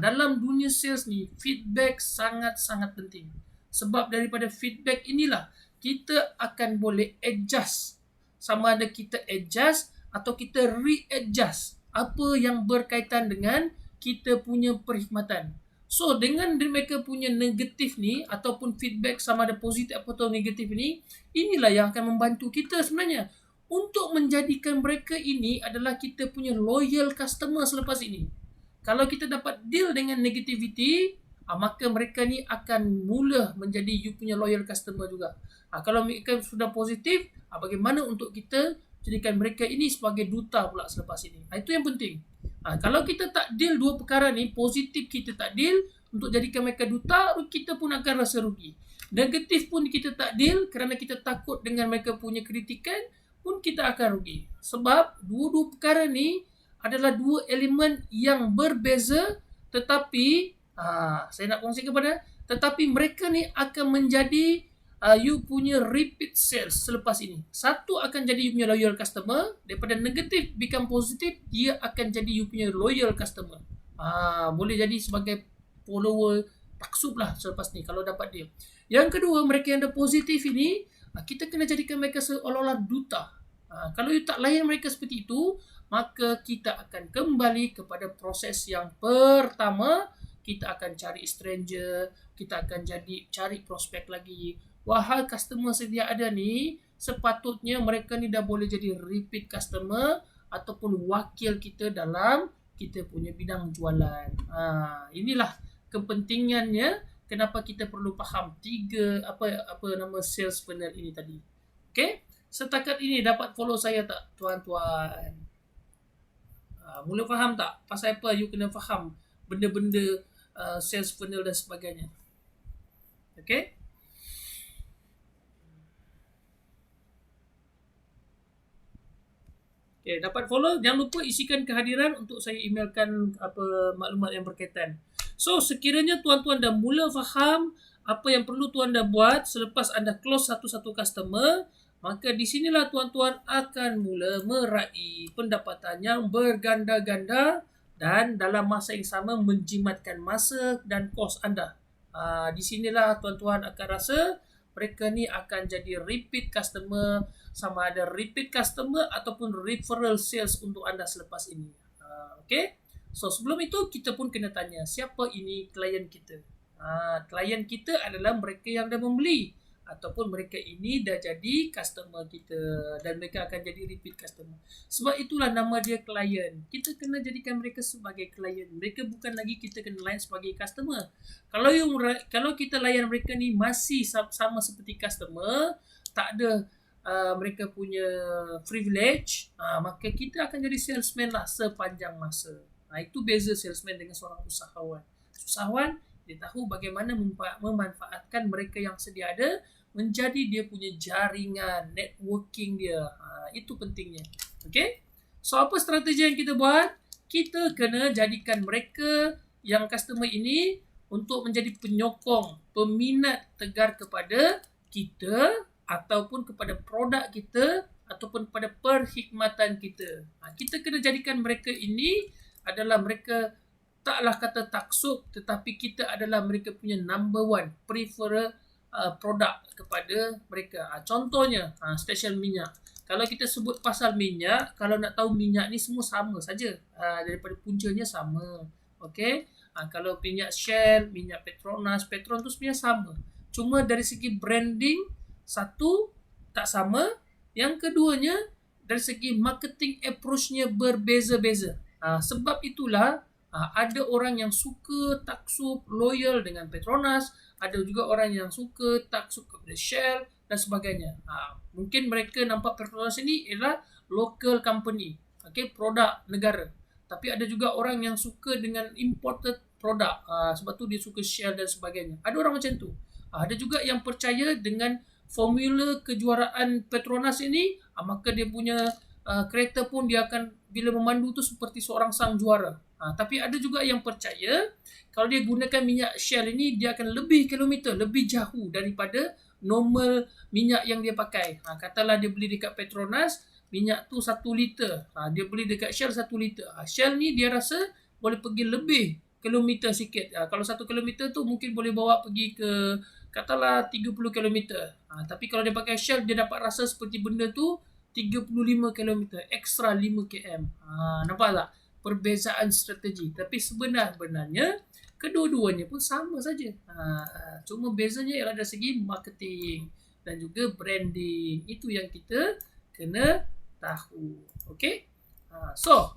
Speaker 1: dalam dunia sales ni, feedback sangat-sangat penting. Sebab daripada feedback inilah kita akan boleh adjust. Sama ada kita adjust atau kita re-adjust apa yang berkaitan dengan kita punya perkhidmatan. So dengan mereka punya negatif ni ataupun feedback sama ada positif atau negatif ni, inilah yang akan membantu kita sebenarnya untuk menjadikan mereka ini adalah kita punya loyal customer selepas ini. Kalau kita dapat deal dengan negativity, maka mereka ni akan mula menjadi you punya loyal customer juga. Kalau mereka sudah positif, bagaimana untuk kita jadikan mereka ini sebagai duta pula selepas ini. Itu yang penting. Kalau kita tak deal dua perkara ni, positif kita tak deal untuk jadikan mereka duta, kita pun akan rasa rugi. Negatif pun kita tak deal kerana kita takut dengan mereka punya kritikan, pun kita akan rugi. Sebab dua-dua perkara ni adalah dua elemen yang berbeza, tetapi saya nak kongsi tetapi mereka ni akan menjadi you punya repeat sales selepas ini. Satu akan jadi you punya loyal customer, daripada negatif become positif, dia akan jadi you punya loyal customer. Boleh jadi sebagai follower taksub lah selepas ni kalau dapat dia. Yang kedua, mereka yang ada positif ini, kita kena jadikan mereka seolah-olah duta. Kalau you tak layan mereka seperti itu, maka kita akan kembali kepada proses yang pertama. Kita akan cari stranger, kita akan cari prospek lagi. Wahai customer sedia ada ni, sepatutnya mereka ni dah boleh jadi repeat customer ataupun wakil kita dalam kita punya bidang jualan. Inilah kepentingannya kenapa kita perlu faham apa nama sales funnel ini tadi. Okey? Setakat ini dapat follow saya tak tuan-tuan? Mula faham tak pasal apa you kena faham benda-benda sales funnel dan sebagainya. Okey? Okay, dapat follow. Jangan lupa isikan kehadiran untuk saya emailkan maklumat yang berkaitan. So, sekiranya tuan-tuan dah mula faham apa yang perlu tuan dah buat selepas anda close satu-satu customer, maka di sinilah tuan-tuan akan mula meraih pendapatan yang berganda-ganda dan dalam masa yang sama menjimatkan masa dan kos anda. Di sinilah tuan-tuan akan rasa mereka ni akan jadi repeat customer, sama ada repeat customer ataupun referral sales untuk anda selepas ini. Okay? So sebelum itu kita pun kena tanya siapa ini klien kita. Klien kita adalah mereka yang dah membeli ataupun mereka ini dah jadi customer kita dan mereka akan jadi repeat customer. Sebab itulah nama dia klien. Kita kena jadikan mereka sebagai klien. Mereka bukan lagi kita kena layan sebagai customer. Kalau kita layan mereka ni masih sama seperti customer, tak ada mereka punya privilege, maka kita akan jadi salesman lah sepanjang masa. Itu beza salesman dengan seorang usahawan. Usahawan dia tahu bagaimana memanfaatkan mereka yang sedia ada menjadi dia punya jaringan, networking dia. Itu pentingnya. Okay? So, apa strategi yang kita buat? Kita kena jadikan mereka yang customer ini untuk menjadi penyokong, peminat tegar kepada kita ataupun kepada produk kita ataupun kepada perkhidmatan kita. Kita kena jadikan mereka ini adalah mereka taklah kata taksub, tetapi kita adalah mereka punya number one preferred produk kepada mereka. Contohnya stesen minyak. Kalau kita sebut pasal minyak, kalau nak tahu minyak ni semua sama saja, daripada puncanya sama. Okey. Kalau minyak Shell, minyak Petronas, Petron tu sebenarnya sama. Cuma dari segi branding satu tak sama, yang keduanya dari segi marketing approach-nya berbeza-beza. Sebab itulah ada orang yang suka taksub loyal dengan Petronas, ada juga orang yang suka taksub kepada Shell, dan sebagainya. Mungkin mereka nampak Petronas ini ialah local company, produk negara. Tapi ada juga orang yang suka dengan imported produk, sebab tu dia suka Shell dan sebagainya. Ada orang macam tu. Ada juga yang percaya dengan formula kejuaraan Petronas ini, maka dia punya kereta pun dia akan bila memandu tu seperti seorang sang juara. Tapi ada juga yang percaya kalau dia gunakan minyak Shell ini, dia akan lebih kilometer, lebih jauh daripada normal minyak yang dia pakai. Katalah dia beli dekat Petronas, minyak tu 1 liter. Dia beli dekat Shell 1 liter. Shell ni dia rasa boleh pergi lebih kilometer sikit. Kalau 1 kilometer tu mungkin boleh bawa pergi ke katalah 30 kilometer. Tapi kalau dia pakai Shell, dia dapat rasa seperti benda tu 35 kilometer, extra 5 km. Nampak tak? Perbezaan strategi. Tapi sebenarnya kedua-duanya pun sama saja. Cuma bezanya ialah dari segi marketing dan juga branding. Itu yang kita kena tahu. Okay? So,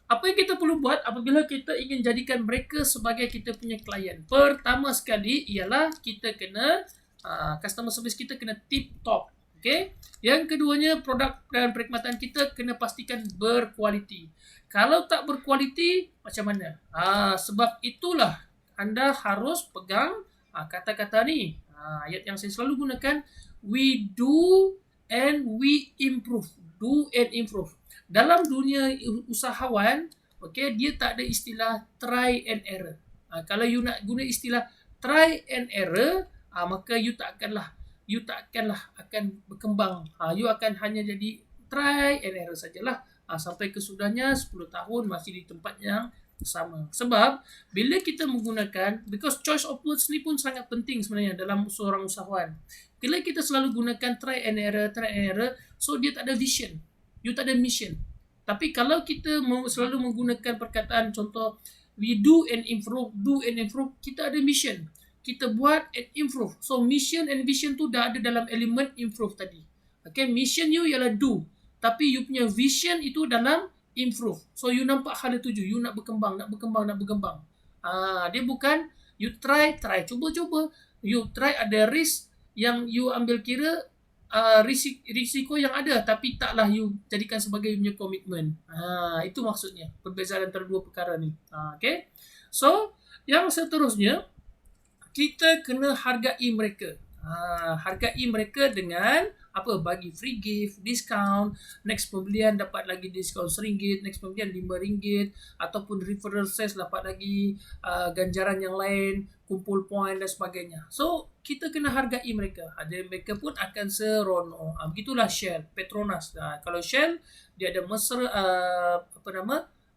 Speaker 1: apa yang kita perlu buat apabila kita ingin jadikan mereka sebagai kita punya klien? Pertama sekali ialah kita kena customer service kita kena tip top. Okay? Yang keduanya, produk dan perkhidmatan kita kena pastikan berkualiti. Kalau tak berkualiti, macam mana? Sebab itulah anda harus pegang kata-kata ni. Ayat yang saya selalu gunakan, we do and we improve. Do and improve. Dalam dunia usahawan, dia tak ada istilah try and error. Kalau you nak guna istilah try and error, maka you takkanlah akan berkembang. You akan hanya jadi try and error sajalah. Sampai kesudahnya 10 tahun masih di tempat yang sama. Sebab bila kita menggunakan, because choice of words ni pun sangat penting sebenarnya dalam seorang usahawan. Bila kita selalu gunakan try and error, so dia tak ada vision. You tak ada mission. Tapi kalau kita selalu menggunakan perkataan contoh we do and improve, kita ada mission. Kita buat and improve. So mission and vision tu dah ada dalam elemen improve tadi. Mission you ialah do. Tapi you punya vision itu dalam improve. So you nampak hala tuju. You nak berkembang. Dia bukan you try, cuba. You try, ada risk yang you ambil kira, risiko yang ada, tapi taklah you jadikan sebagai punya komitmen. Itu maksudnya perbezaan antara dua perkara ni. Okay. So yang seterusnya, kita kena hargai mereka. Hargai mereka dengan bagi free gift, diskaun, next pembelian dapat lagi diskaun RM1, next pembelian RM5, ataupun referral sales dapat lagi ganjaran yang lain, kumpul point dan sebagainya. So kita kena hargai mereka. Mereka pun akan seronok. Begitulah Shell, Petronas. Kalau Shell dia ada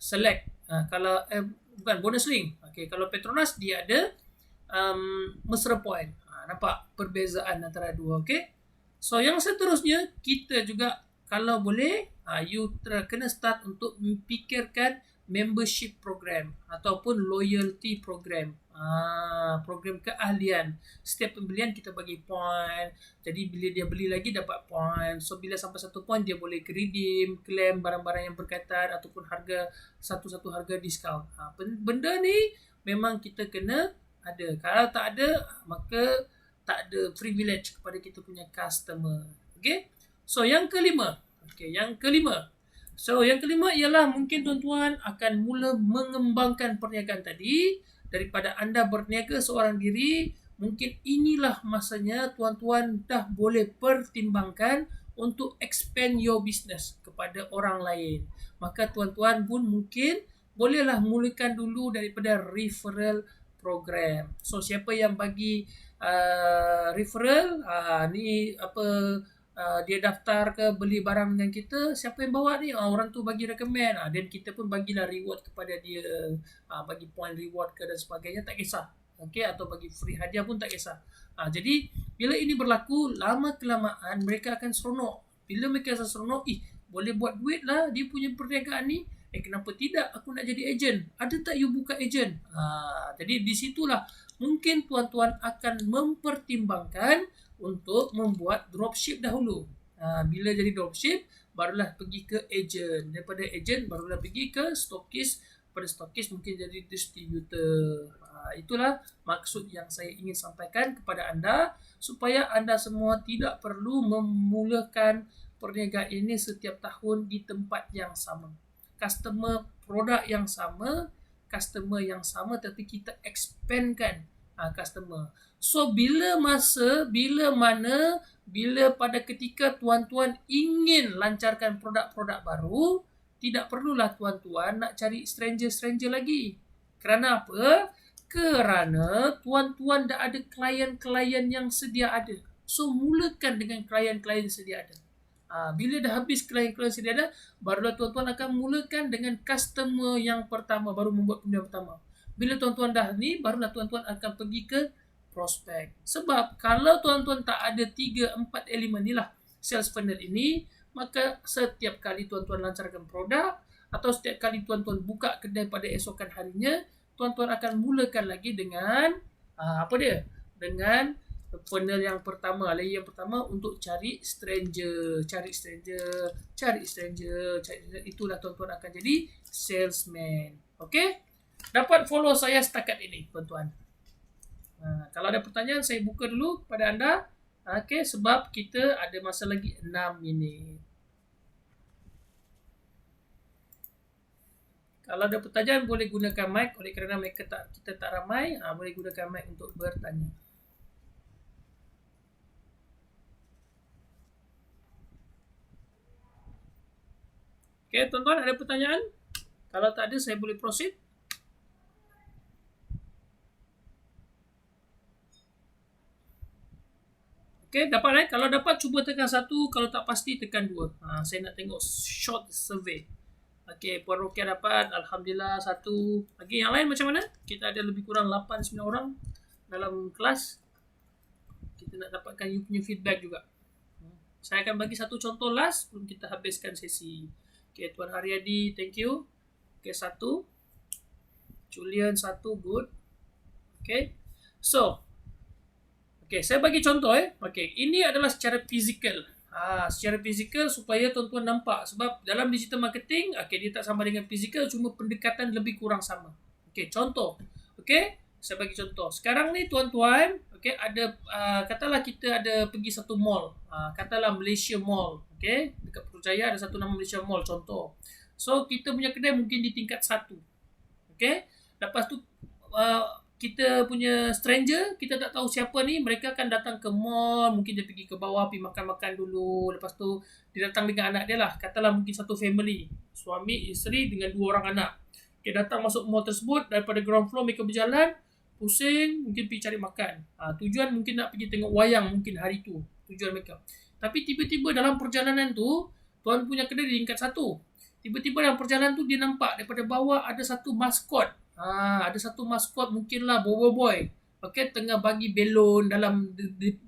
Speaker 1: select. Kalau bukan bonus link. Kalau Petronas dia ada mesra point. Nampak perbezaan antara dua. So yang seterusnya, kita juga kalau boleh you kena start untuk memfikirkan membership program ataupun loyalty program. Program keahlian. Setiap pembelian kita bagi point. Jadi bila dia beli lagi dapat point. So bila sampai 1 point dia boleh redeem, claim barang-barang yang berkaitan ataupun harga satu harga diskaun. Benda ni memang kita kena ada. Kalau tak ada, maka tak ada privilege kepada kita punya customer. So yang kelima. So yang kelima ialah mungkin tuan-tuan akan mula mengembangkan perniagaan tadi. Daripada anda berniaga seorang diri, mungkin inilah masanya tuan-tuan dah boleh pertimbangkan untuk expand your business kepada orang lain. Maka tuan-tuan pun mungkin bolehlah mulakan dulu daripada referral program. So siapa yang bagi referral, dia daftar ke beli barang dengan kita, siapa yang bawa ni, orang tu bagi recommend, dan kita pun bagilah reward kepada dia, bagi point reward ke dan sebagainya, tak kisah. Atau bagi free hadiah pun tak kisah. Jadi bila ini berlaku, lama kelamaan mereka akan seronok. Bila mereka rasa seronok, boleh buat duit lah dia punya perniagaan ni. Kenapa tidak aku nak jadi ejen? Ada tak you buka ejen? Jadi di situlah mungkin tuan-tuan akan mempertimbangkan untuk membuat dropship dahulu. Bila jadi dropship, barulah pergi ke ejen. Daripada ejen, barulah pergi ke stokis daripada stokis mungkin jadi distributor. Itulah maksud yang saya ingin sampaikan kepada anda, supaya anda semua tidak perlu memulakan perniagaan ini setiap tahun di tempat yang sama. Customer produk yang sama, customer yang sama, tapi kita expandkan customer. So bila pada ketika tuan-tuan ingin lancarkan produk-produk baru, tidak perlulah tuan-tuan nak cari stranger lagi. Kerana apa? Kerana tuan-tuan dah ada klien-klien yang sedia ada. So mulakan dengan klien-klien sedia ada. Bila dah habis klien-klien sedia ada, barulah tuan-tuan akan mulakan dengan customer yang pertama, baru membuat benda pertama. Bila tuan-tuan dah ni, barulah tuan-tuan akan pergi ke prospek. Sebab kalau tuan-tuan tak ada 3-4 elemen ni lah sales funnel ini, maka setiap kali tuan-tuan lancarkan produk atau setiap kali tuan-tuan buka kedai pada esokan harinya, tuan-tuan akan mulakan lagi dengan dengan funnel yang pertama, layer yang pertama untuk cari stranger. Itulah tuan-tuan akan jadi salesman. Okey? Dapat follow saya setakat ini, tuan-tuan. Kalau ada pertanyaan, saya buka dulu kepada anda. Okey, sebab kita ada masa lagi 6 minit. Kalau ada pertanyaan, boleh gunakan mic. Oleh kerana kita tak ramai, boleh gunakan mic untuk bertanya. Okey, tuan-tuan, ada pertanyaan? Kalau tak ada, saya boleh proceed. Okey, dapat Kalau dapat, cuba tekan 1. Kalau tak pasti, tekan 2. Saya nak tengok short survey. Okey, Puan Rokia dapat. Alhamdulillah, 1. Lagi yang lain macam mana? Kita ada lebih kurang 8-9 orang dalam kelas. Kita nak dapatkan you punya feedback juga. Saya akan bagi satu contoh last sebelum kita habiskan sesi. Okey, Tuan Haryadi, thank you. Okey, 1. Julian, 1. Good. Okey. So, saya bagi contoh. Okey, ini adalah secara fizikal. Secara fizikal supaya tuan-tuan nampak. Sebab dalam digital marketing, dia tak sama dengan fizikal, cuma pendekatan lebih kurang sama. Okey, contoh. Okey, saya bagi contoh. Sekarang ni tuan-tuan, ada katalah kita ada pergi satu mall. Katalah Malaysia Mall. Okey, dekat Putrajaya ada satu nama Malaysia Mall, contoh. So kita punya kedai mungkin di tingkat 1. Okey, lepas tu kita punya stranger, kita tak tahu siapa ni, mereka akan datang ke mall, mungkin dia pergi ke bawah, pergi makan-makan dulu, lepas tu dia datang dengan anak dia lah, katalah mungkin satu family, suami, isteri dengan 2 orang anak. Okey, datang masuk mall tersebut, daripada ground floor mereka berjalan, pusing, mungkin pergi cari makan. Tujuan mungkin nak pergi tengok wayang mungkin hari tu, tujuan mereka. Tapi tiba-tiba dalam perjalanan tu, tuan punya kedai di tingkat 1. Tiba-tiba dalam perjalanan tu dia nampak daripada bawah ada satu maskot. Ada satu maskot mungkinlah Bobo Boy. Okey, tengah bagi belon dalam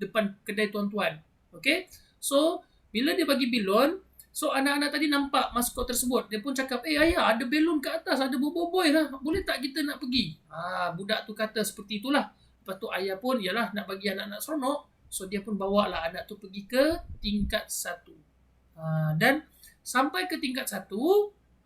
Speaker 1: depan kedai tuan-tuan. Okey. So, bila dia bagi belon, so anak-anak tadi nampak maskot tersebut. Dia pun cakap, ayah, ada belon kat atas, ada Bobo Boy lah. Boleh tak kita nak pergi? Budak tu kata seperti itulah. Lepas tu ayah pun, yalah nak bagi anak-anak seronok. So, dia pun bawa lah anak tu pergi ke tingkat 1. Dan sampai ke tingkat 1,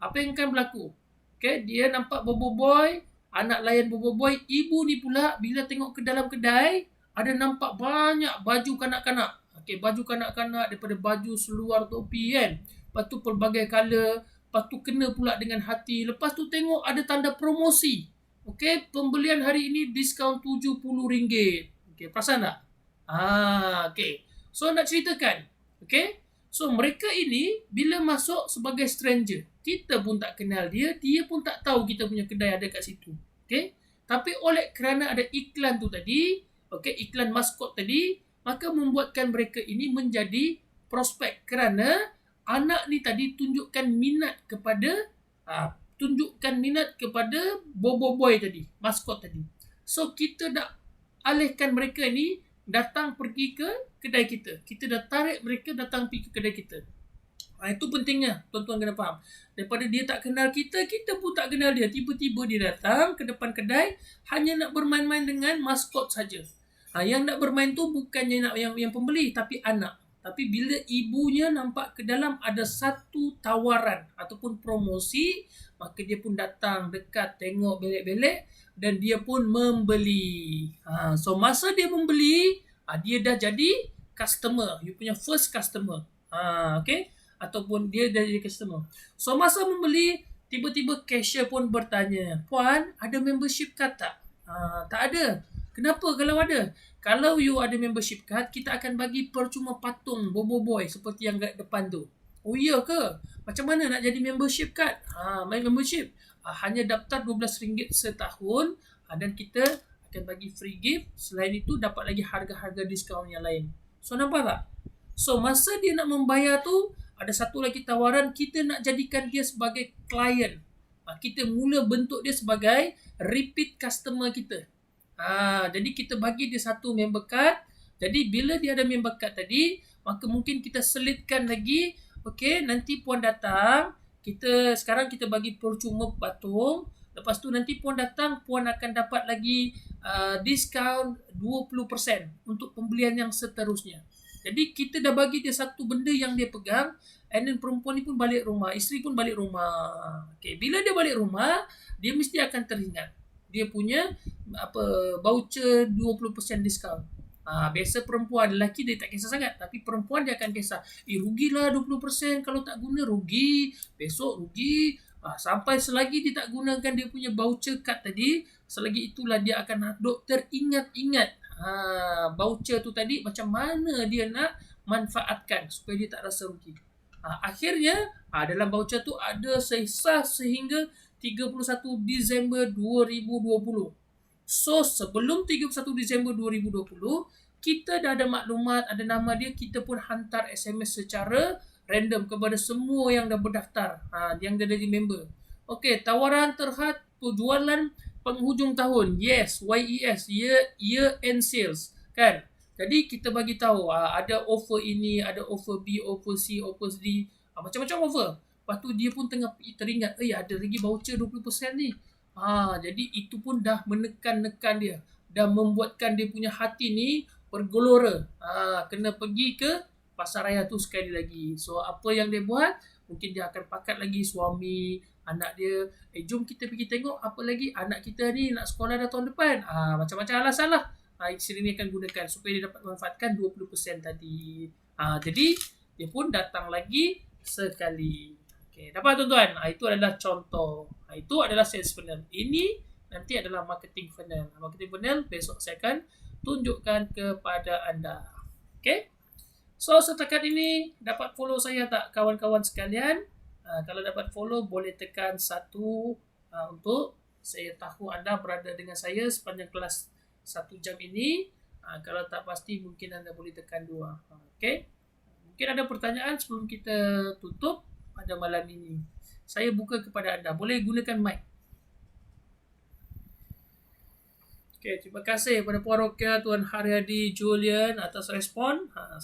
Speaker 1: apa yang akan berlaku? Okay, dia nampak Bobo Boy, anak layan Bobo Boy. Ibu ni pula bila tengok ke dalam kedai, ada nampak banyak baju kanak-kanak. Okay, baju kanak-kanak daripada baju seluar topi kan. Lepas tu pelbagai color. Lepas tu kena pula dengan hati. Lepas tu tengok ada tanda promosi. Okay, pembelian hari ini diskaun RM70. Okay, perasan tak? Okay. So nak ceritakan. Okay. So mereka ini bila masuk sebagai stranger, kita pun tak kenal dia, dia pun tak tahu kita punya kedai ada kat situ. Okay. Tapi oleh kerana ada iklan tu tadi, iklan maskot tadi, maka membuatkan mereka ini menjadi prospek. Kerana anak ni tadi tunjukkan minat kepada Bobo Boy tadi, maskot tadi. So kita dah alihkan mereka ni datang pergi ke kedai kita. Kita dah tarik mereka datang pergi ke kedai kita. Itu pentingnya, tuan-tuan kena faham. Daripada dia tak kenal kita, kita pun tak kenal dia. Tiba-tiba dia datang ke depan kedai hanya nak bermain-main dengan maskot saja. Yang nak bermain tu bukannya nak yang pembeli, tapi anak. Tapi bila ibunya nampak ke dalam ada satu tawaran ataupun promosi, maka dia pun datang dekat, tengok belek-belek dan dia pun membeli. So masa dia membeli, dia dah jadi customer, you punya first customer. Okay, ataupun dia dah jadi customer. So masa membeli, tiba-tiba cashier pun bertanya, "Puan, ada membership card tak?" Tak ada. Kenapa kalau ada? Kalau you ada membership card, kita akan bagi percuma patung Bobo Boy seperti yang kat depan tu. Oh iya ke? Macam mana nak jadi membership card? Main membership. Hanya daftar RM12 setahun dan kita akan bagi free gift. Selain itu dapat lagi harga-harga diskaun yang lain. So nampak tak? So masa dia nak membayar tu, ada satu lagi tawaran, kita nak jadikan dia sebagai klien. Kita mula bentuk dia sebagai repeat customer kita. Jadi kita bagi dia satu member card. Jadi bila dia ada member card tadi, maka mungkin kita selitkan lagi, okey, nanti puan datang, sekarang kita bagi percuma patung. Lepas tu nanti puan datang, puan akan dapat lagi diskaun 20% untuk pembelian yang seterusnya. Jadi kita dah bagi dia satu benda yang dia pegang, and then perempuan ni pun balik rumah, isteri pun balik rumah. Okay, bila dia balik rumah, dia mesti akan teringat dia punya voucher 20% diskaun. Biasa perempuan, lelaki dia tak kisah sangat, tapi perempuan dia akan kisah. Rugilah 20%, kalau tak guna rugi, besok rugi. Sampai selagi dia tak gunakan dia punya voucher card tadi, selagi itulah dia akan teringat-ingat voucher tu tadi macam mana dia nak manfaatkan supaya dia tak rasa rugi. Akhirnya dalam voucher tu ada sisa sehingga 31 Disember 2020. So sebelum 31 Disember 2020, kita dah ada maklumat, ada nama dia, kita pun hantar SMS secara random kepada semua yang dah berdaftar, yang dah jadi member. Okey, tawaran terhad jualan penghujung tahun. Yes, YES, year end sales, kan? Jadi kita bagi tahu ada offer ini, ada offer B, offer C, offer D, macam-macam offer. Lepas tu dia pun tengah teringat, ada lagi voucher 20% ni. Jadi itu pun dah menekan-nekan dia. Dah membuatkan dia punya hati ni bergelora. Kena pergi ke pasar raya tu sekali lagi. So apa yang dia buat, mungkin dia akan pakat lagi suami, anak dia. Jom kita pergi tengok apa lagi anak kita ni nak sekolah dah tahun depan. Macam-macam alasan lah. Isteri ni akan gunakan supaya dia dapat manfaatkan 20% tadi. Jadi dia pun datang lagi sekali. Okay, dapat tuan-tuan? Itu adalah contoh. Itu adalah sales funnel. Ini nanti adalah marketing funnel. Marketing funnel besok saya akan tunjukkan kepada anda. Okay? So setakat ini dapat follow saya tak kawan-kawan sekalian? Kalau dapat follow boleh tekan 1 untuk saya tahu anda berada dengan saya sepanjang kelas 1 jam ini. Kalau tak pasti mungkin anda boleh tekan 2. Okay? Mungkin ada pertanyaan sebelum kita tutup pada malam ini. Saya buka kepada anda. Boleh gunakan mic. Okay, terima kasih kepada Puan Rokia, Tuan Haryadi, Julian atas respon. 1.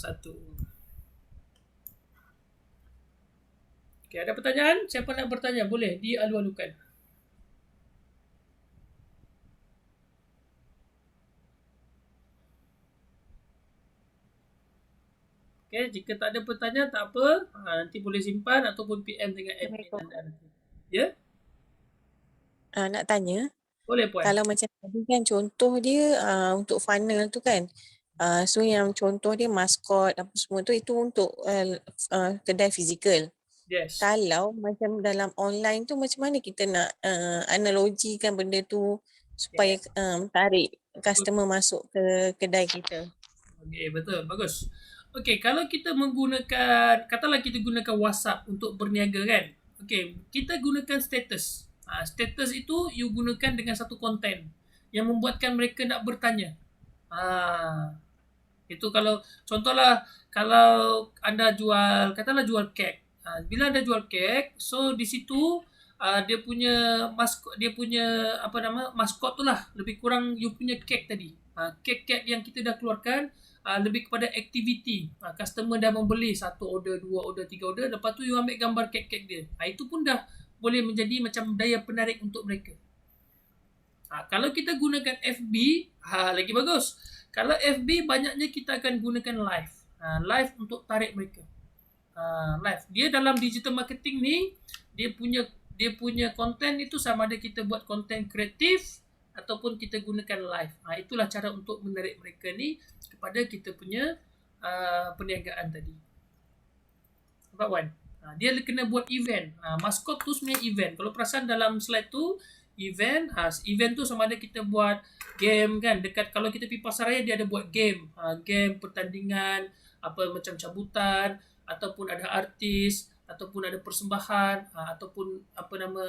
Speaker 1: Okay, ada pertanyaan? Siapa nak bertanya? Boleh dialu-alukan. Okay, jika tak ada pertanyaan, tak apa. Nanti boleh simpan ataupun PM dengan admin anda nanti. Ya?
Speaker 2: Nak tanya.
Speaker 1: Boleh, Puan.
Speaker 2: Kalau macam tadi kan contoh dia untuk funnel tu kan. So yang contoh dia maskot apa semua tu, itu untuk kedai fizikal.
Speaker 1: Yes.
Speaker 2: Kalau macam dalam online tu, macam mana kita nak analogikan benda tu supaya tarik customer masuk ke kedai kita?
Speaker 1: Okay, betul. Bagus. Okay, kalau kita menggunakan, katalah kita gunakan WhatsApp untuk berniaga kan. Okay, kita gunakan status. Status itu you gunakan dengan satu konten yang membuatkan mereka nak bertanya. Itu kalau, contohlah, kalau anda jual, katalah jual kek. Bila anda jual kek, so di situ dia punya maskot tu lah, lebih kurang you punya kek tadi. Kek-kek yang kita dah keluarkan lebih kepada aktiviti. Customer dah membeli 1 order, 2 order, 3 order, lepas tu you ambil gambar kek-kek dia. Itu pun dah boleh menjadi macam daya penarik untuk mereka. Kalau kita gunakan FB, lagi bagus. Kalau FB banyaknya kita akan gunakan live. live untuk tarik mereka. Live. Dia dalam digital marketing ni, dia punya konten itu sama ada kita buat konten kreatif ataupun kita gunakan live. Itulah cara untuk menarik mereka ni kepada kita punya perniagaan tadi. Nampak Wan? Dia kena buat event. Maskot tu sebenarnya event. Kalau perasan dalam slide tu, event tu sama ada kita buat game kan. Dekat kalau kita pergi pasaraya dia ada buat game. Game pertandingan, apa macam cabutan, ataupun ada artis, ataupun ada persembahan, ataupun apa nama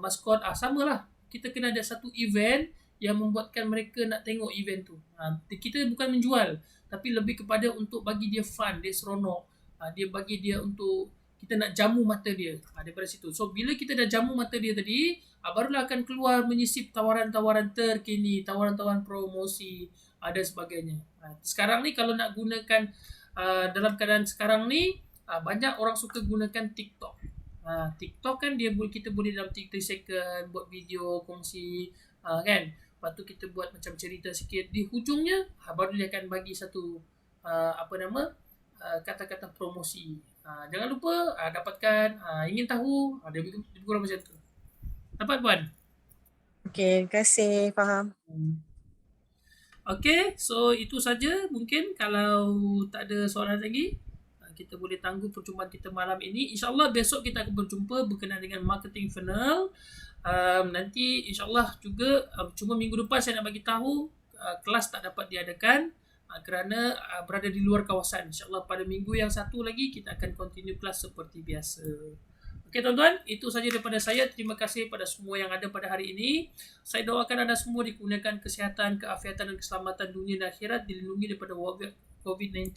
Speaker 1: maskot. Samalah. Kita kena ada satu event yang membuatkan mereka nak tengok event tu. Kita bukan menjual, tapi lebih kepada untuk bagi dia fun, dia seronok. Dia bagi dia untuk kita nak jamu mata dia daripada situ. So bila kita dah jamu mata dia tadi, barulah akan keluar menyisip tawaran-tawaran terkini, tawaran-tawaran promosi dan sebagainya. Sekarang ni kalau nak gunakan dalam keadaan sekarang ni, banyak orang suka gunakan TikTok. TikTok kan kita boleh dalam 3 second buat video kongsi kan. Lepas tu kita buat macam cerita sikit di hujungnya, baru dia akan bagi satu kata-kata promosi. Jangan lupa dapatkan ingin tahu, dia kurang macam tu. Dapat Puan?
Speaker 2: Okey, terima kasih, faham.
Speaker 1: Okey, so itu saja. Mungkin kalau tak ada soalan lagi, kita boleh tangguh perjumpaan kita malam ini. InsyaAllah besok kita akan berjumpa berkenaan dengan marketing funnel. Nanti insyaAllah juga cuma minggu depan saya nak bagi tahu kelas tak dapat diadakan kerana berada di luar kawasan. InsyaAllah pada minggu yang satu lagi kita akan continue kelas seperti biasa. Okey tuan-tuan, itu saja daripada saya. Terima kasih pada semua yang ada pada hari ini. Saya doakan anda semua dikurniakan kesihatan, keafiatan dan keselamatan dunia dan akhirat, dilindungi daripada COVID-19.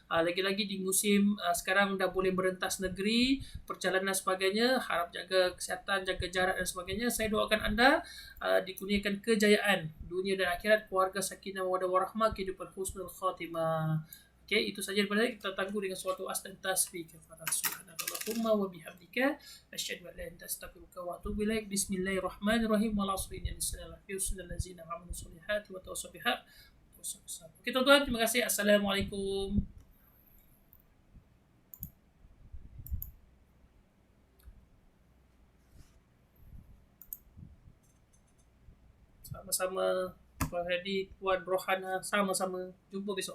Speaker 1: Lagi-lagi di musim sekarang dah boleh merentas negeri, perjalanan sebagainya, harap jaga kesihatan, jaga jarak dan sebagainya. Saya doakan anda dikurniakan kejayaan dunia dan akhirat, keluarga sakinah mawaddah warahmah, kehidupan husnul khatimah. Okey, itu saja daripada kita tangguh dengan suatu as dan tasbih kafarat subhanallahumma wa bihamdika asyhadu an la ilaha illa anta astaghfiruka wa atubu ilaik. Bismillahirrahmanirrahim. Wal 'asri innal insana lafi khusr illa allazina amanu solihati wa tawassaw bil haqq. Okey tuan-tuan, terima kasih. Assalamualaikum. Sama-sama Puan Hadi, Puan Rohana, sama-sama. Jumpa besok.